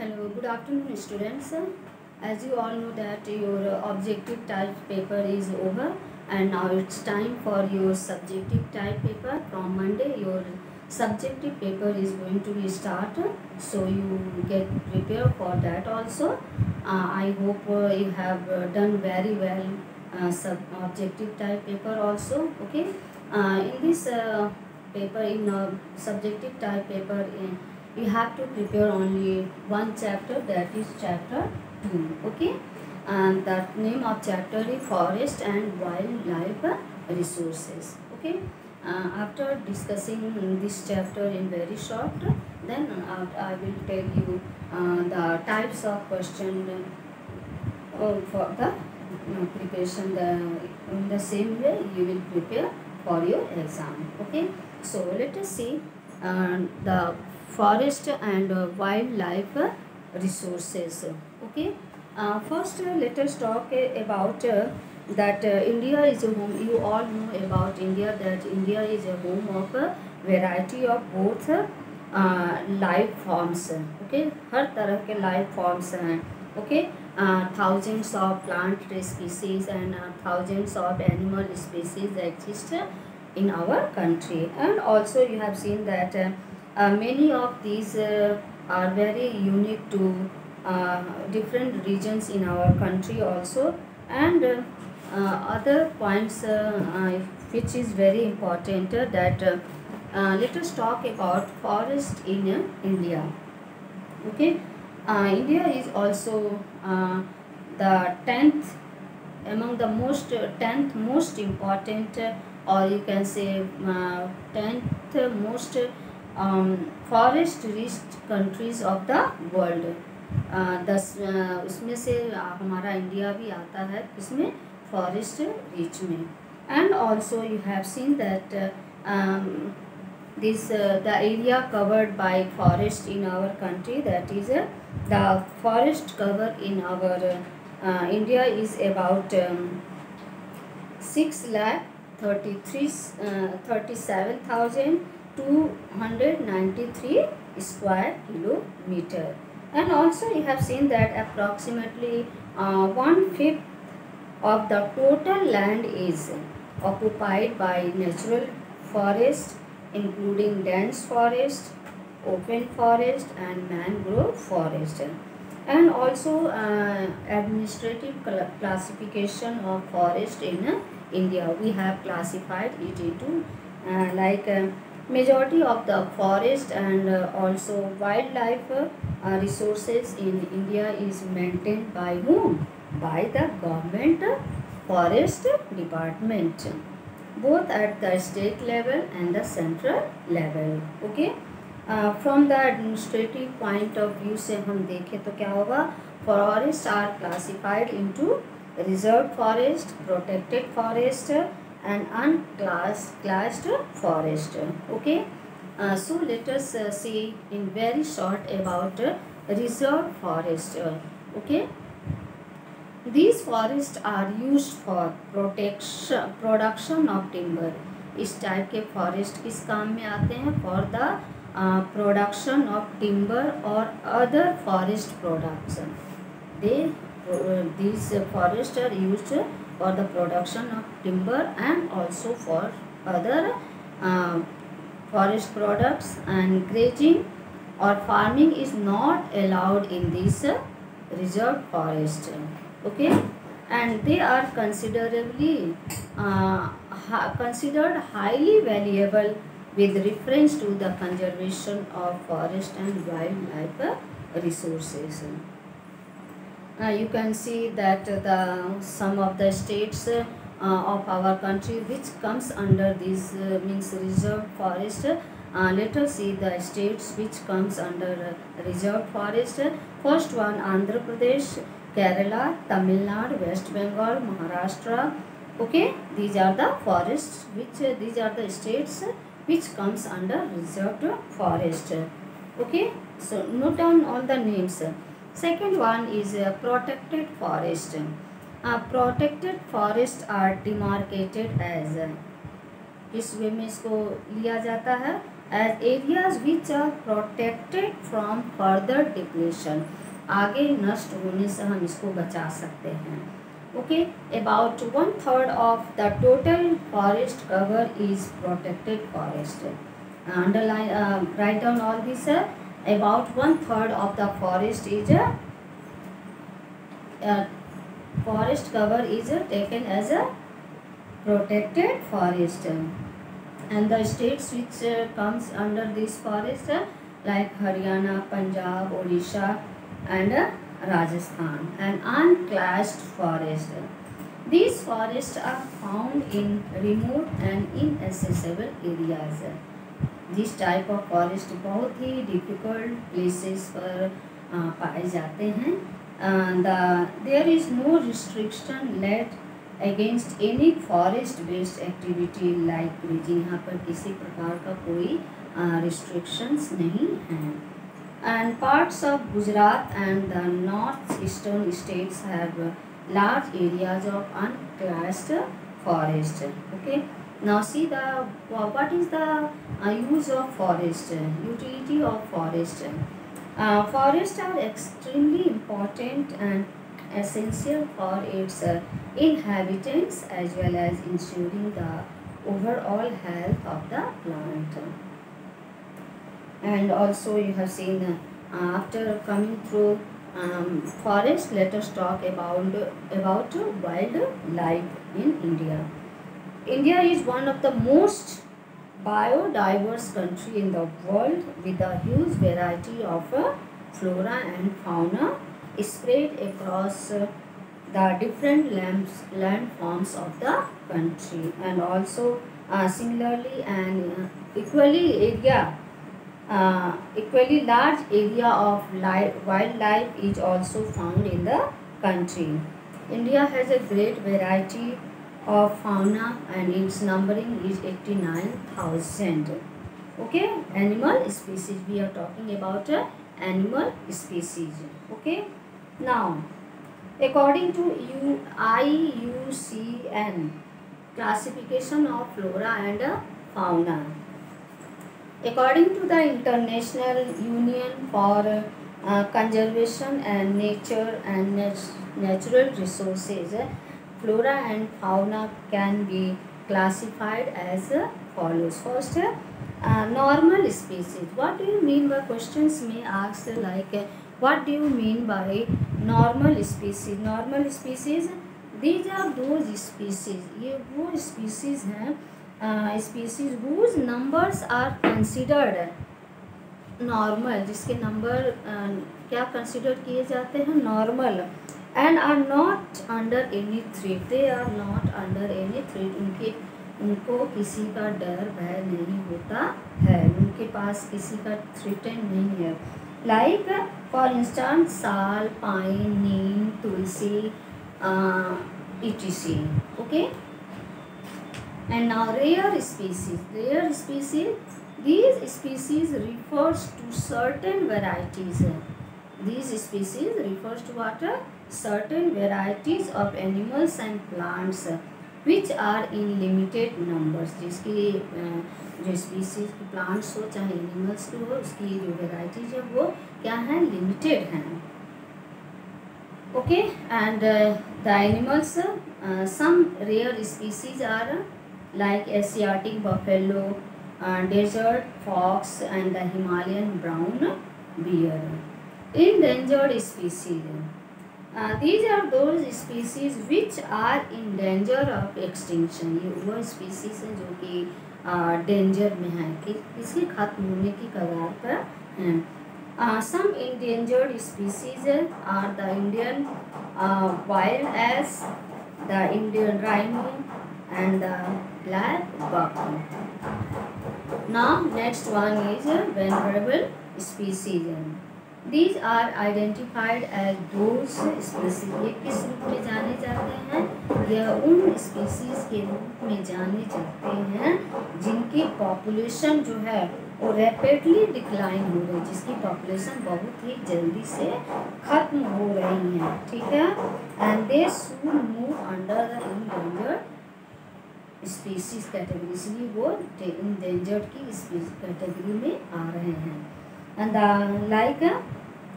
Hello, good afternoon students. As you all know that your objective type paper is over and now it's time for your subjective type paper. From Monday your subjective paper is going to be started, so you get prepared for that also. I hope you have done very well objective type paper also. Okay, in this paper, in subjective type paper, you have to prepare only one chapter, that is chapter 2. Okay, and the name of chapter is forest and wildlife resources. Okay, after discussing this chapter in very short, then I will tell you the types of question for the preparation. In the same way you will prepare for your exam. Okay, so let us see the forest and wildlife resources. Okay, first let us talk about that India is a home. You all know about India, that India is a home of a variety of both life forms. Okay, हर तरह के life forms हैं. Okay, thousands of plant species and thousands of animal species exist in our country, and also you have seen that many of these are very unique to different regions in our country also, and other points which is very important that let us talk about forest in India. Okay, India is also the 10th among the most 10th most important or you can say 10th most forest rich countries of the world. उसमें से हमारा India भी आता है इसमें forest rich में. And also you have seen that this the area covered by forest in our country, that is the forest cover in our India is about 6,37,293 square kilometer. And also you have seen that approximately 1/5 of the total land is occupied by natural forest, including dense forest, open forest and mangrove forest. And also administrative classification of forest in India. We have classified it into majority of the forest and also wildlife resources in India is maintained by whom? By the government forest department, both at the state level and the central level. Okay, from the administrative point of view से हम देखें तो क्या होगा? Forests are classified into reserved forest, protected forest and unclassed forest. Okay, so let us see in very short about reserved forest. Okay, these forests are used for production of timber. इस type के forest किस काम में आते हैं? For the production of timber और other forest products. These forests are used for the production of timber and also for other forest products, and grazing or farming is not allowed in this reserved forest. Okay, and they are considerably considered highly valuable with reference to the conservation of forest and wildlife resources. You can see that some of the states of our country which comes under this means reserved forest. Let us see the states which comes under reserved forest. First one, Andhra Pradesh, Kerala, Tamil Nadu, West Bengal, Maharashtra. Okay, these are the forests which these are the states which comes under reserved forest. Okay, so note down all the names. Second one is protected forest. Protected forests are demarcated as, किस वे में इसको लिया जाता है? as areas which are protected from further depletion. आगे नष्ट होने से हम इसको बचा सकते हैं. Okay, about 1/3 of the total forest cover is protected forest. Underline, write down all this. About 1/3 of the forest is forest cover is taken as a protected forest, and the states which comes under this forest like Haryana, Punjab, Odisha, and Rajasthan, and unclassed forest. These forests are found in remote and inaccessible areas. This type of forest बहुत ही difficult places पर पाए जाते हैं. There is no restriction laid against any forest based activity like grazing. यहाँ पर किसी प्रकार का कोई restrictions नहीं हैं. And parts of Gujarat and the northeastern states have large areas of unclassed forest. Okay, now see the what is the use of forest, utility of forest. Forests are extremely important and essential for its inhabitants as well as ensuring the overall health of the plant. And also you have seen after coming through forest, let us talk about wildlife in India. India is one of the most biodiverse country in the world with a huge variety of flora and fauna spread across the different landforms of the country, and also similarly and equally large area of wildlife is also found in the country. India has a great variety of fauna and its numbering is 89,000. Okay, animal species, we are talking about animal species. Okay, now according to IUCN classification of flora and fauna, according to the International Union for Conservation and Nature and Natural Resources, flora and fauna can be classified as follows. First, normal species. What do you mean by, questions may ask like what do you mean by normal species? Normal species, these are those species, ये वो species हैं species whose numbers are considered normal, जिसके number क्या consider किए जाते हैं, normal, and are not under any threat. They are not under any threat. उनको किसी का डर भय नहीं होता है, उनके पास किसी का थ्रेटन नहीं है. लाइक फॉर इंस्टेंस साल, pine, Neem, Tulsi, etc. Okay. And now rare species. Rare species, these species refers to certain varieties. These species refers to what? Certain varieties of animals and plants which are in limited numbers. जिसकी जो species की plants हो चाहे animals की हो, उसकी जो varieties है वो क्या है, limited हैं. Okay, and the animals, some rare species are like Asiatic buffalo, desert fox, and the Himalayan brown bear. Endangered species. These are those species which are in danger of extinction. ये वो species हैं जो कि danger में हैं, कि इसके खत्म होने की कगार पर हैं. Some endangered species are the Indian wild ass, the Indian rhino, and the black buck. Now next one is vulnerable species. These are identified as those species. ये किस रूप में जाने जाते हैं, यह उन species के रूप में जाने जाते हैं जिनकी population जो है वो rapidly decline हो रही है, जिसकी population बहुत ही जल्दी से खत्म हो रही है. ठीक है, and they soon move under the endangered species category, इसलिए वो इंडेंजर्ड की कैटेगरी में आ रहे हैं. And the like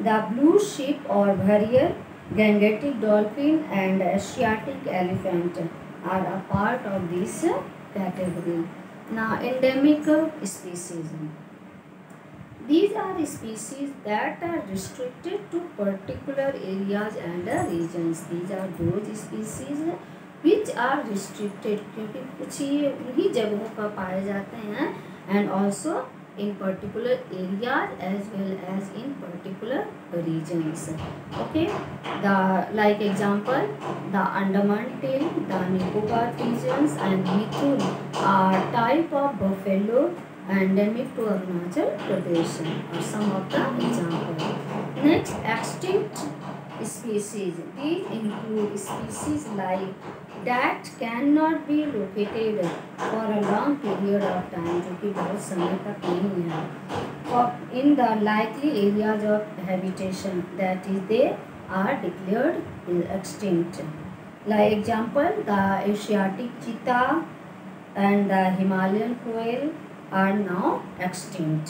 the blue sheep और gharial, Gangetic dolphin and Asiatic elephant are a part of this category. Now endemic species. These are species that are restricted to particular areas and regions. These are those species which are restricted, क्योंकि कुछ ही जगहों पर पाए जाते हैं, and also in particular areas as well as in particular regions. Okay, the like example, the Andaman tail, the Nicobar regions and Mithun are type of buffalo endemic to Arunachal Pradesh are some of the examples. Next, extinct species. These include species like that cannot be located for a long period of time, जो कि बहुत समय तक नहीं है, in the likely areas of habitation, that is they are declared extinct. Like example, the Asiatic cheetah and the Himalayan quail are now extinct.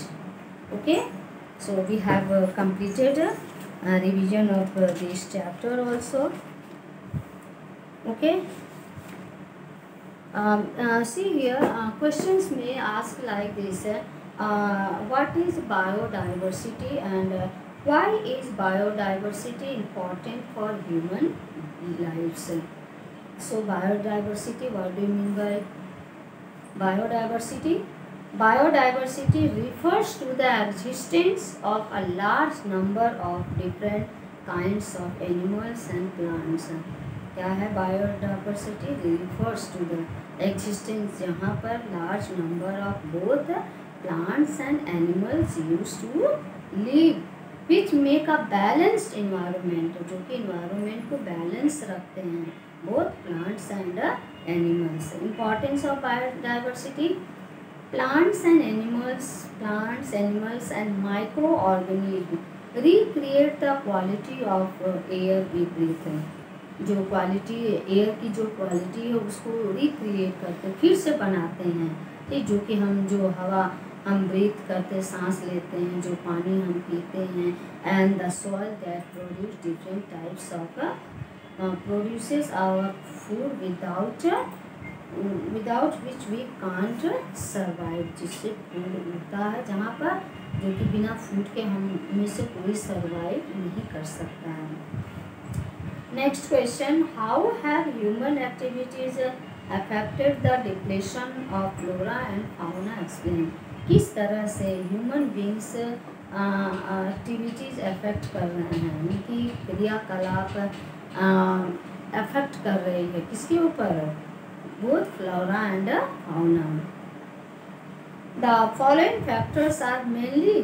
Okay, so we have completed revision of this chapter also. Okay, see here, questions may ask like this: what is biodiversity and why is biodiversity important for human lives? So biodiversity, what do you mean by biodiversity? Biodiversity refers to the existence of a large number of different kinds of animals and plants. क्या है biodiversity? refers to the existence जहाँ पर large number of both plants and animals used to live, which make a balanced environment, जो कि environment को balance रखते हैं, both plants and animals. Importance of biodiversity: plants, animals and microorganisms recreate the quality of air we breathe. जो quality air की जो quality है उसको रिक्रिएट करते, फिर से बनाते हैं, ठीक, जो कि हम जो हवा हम ब्रीथ करते, सांस लेते हैं, जो पानी हम पीते हैं, and the soil that produce different types of produces our food without which we can't survive, जिससे फूड उगता है जहाँ पर, जो कि बिना फूड के हम में से कोई सर्वाइव नहीं कर सकता है. Next question: how have human activities affected the depletion of flora and fauna? Explain. किस तरह से ह्यूमन बींग्स एक्टिविटीज़ अफेक्ट कर रहे हैं, उनकी क्रियाकलाप अफेक्ट कर रही है किसके ऊपर? Both flora and fauna. The following factors are mainly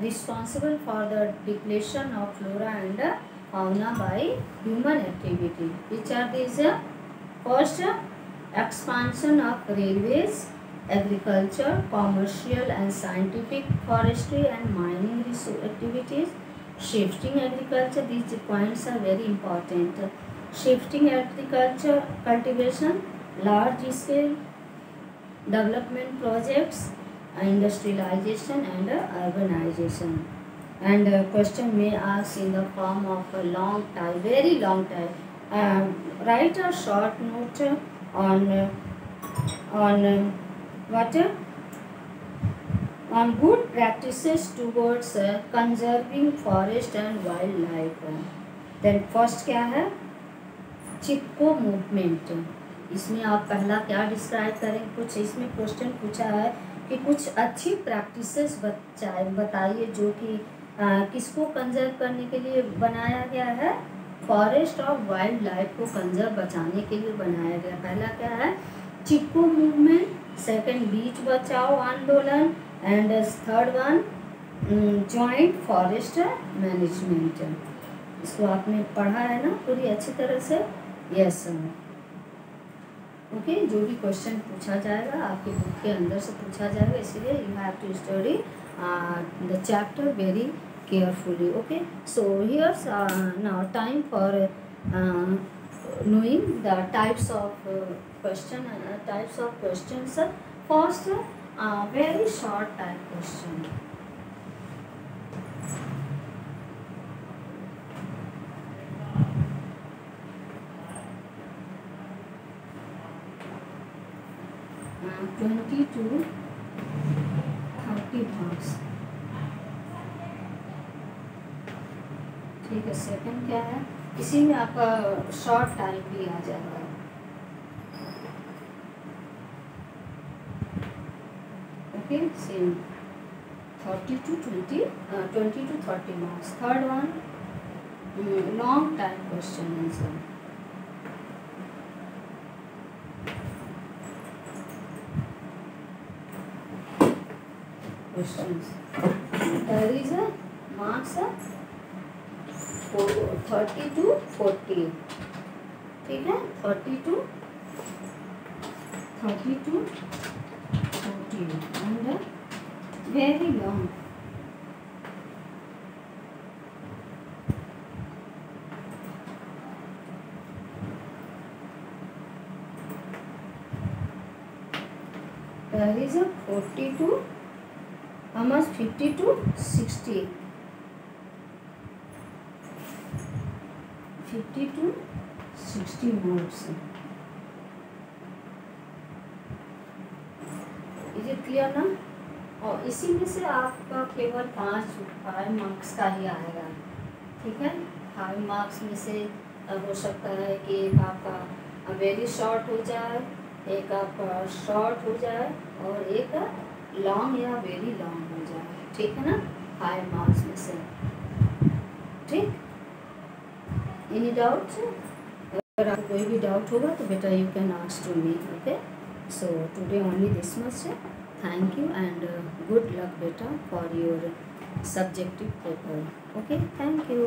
responsible for the depletion of flora and fauna by human activity. Which are these? First, expansion of railways, agriculture, commercial and scientific, forestry and mining activities, shifting agriculture. These points are very important. Shifting agriculture, cultivation, large scale development projects, industrialization and urbanization. And question may ask in the form of a long time, very long time. Write a short note on what? On good practices towards conserving forest and wildlife. Then first क्या है? चिपको movement. इसमें आप पहला क्या describe करें? कुछ इसमें question पूछा है कि कुछ अच्छी प्रैक्टिसेस बताइए जो कि किसको कंजर्व करने के लिए बनाया गया है? फॉरेस्ट और वाइल्ड लाइफ को कंजर्व बचाने के लिए बनाया गया. पहला क्या है? चिपको मूवमेंट. सेकंड, बीच बचाओ आंदोलन. And third one, joint forest management. इसको आपने पढ़ा है ना पूरी अच्छी तरह से? यस. ओके, जो भी क्वेश्चन पूछा जाएगा आपके बुक के अंदर से पूछा जाएगा, इसलिए you have to study the chapter very carefully. Okay, so here's now time for knowing the types of questions. First, very short type question. uh, 20 to 30 marks. ठीक है, सेकंड क्या है, इसी में आपका शॉर्ट टाइप भी आ जाएगा. Okay, same 30 to 30 marks. Third one, long type question answer. Questions. There is a marks 30 to 40. ठीक है, 30 to 40 and very long. There is a 40 to how much, 50 to 60. 50 to 60 marks. Is it clear ना? और इसी में से आपका केवल 5 marks का ही आएगा. ठीक है, 5 मार्क्स में से हो सकता है कि एक आपका वेरी शॉर्ट हो जाए, एक आपका शॉर्ट हो जाए और एक लॉन्ग या वेरी लॉन्ग हो जाए. ठीक है ना, 5 मार्क्स में से. ठीक, एनी डाउट? अगर आपको कोई भी डाउट होगा तो बेटा you can ask to me. Okay, so today only this much. Thank you and good luck beta for your subjective paper. Okay, thank you.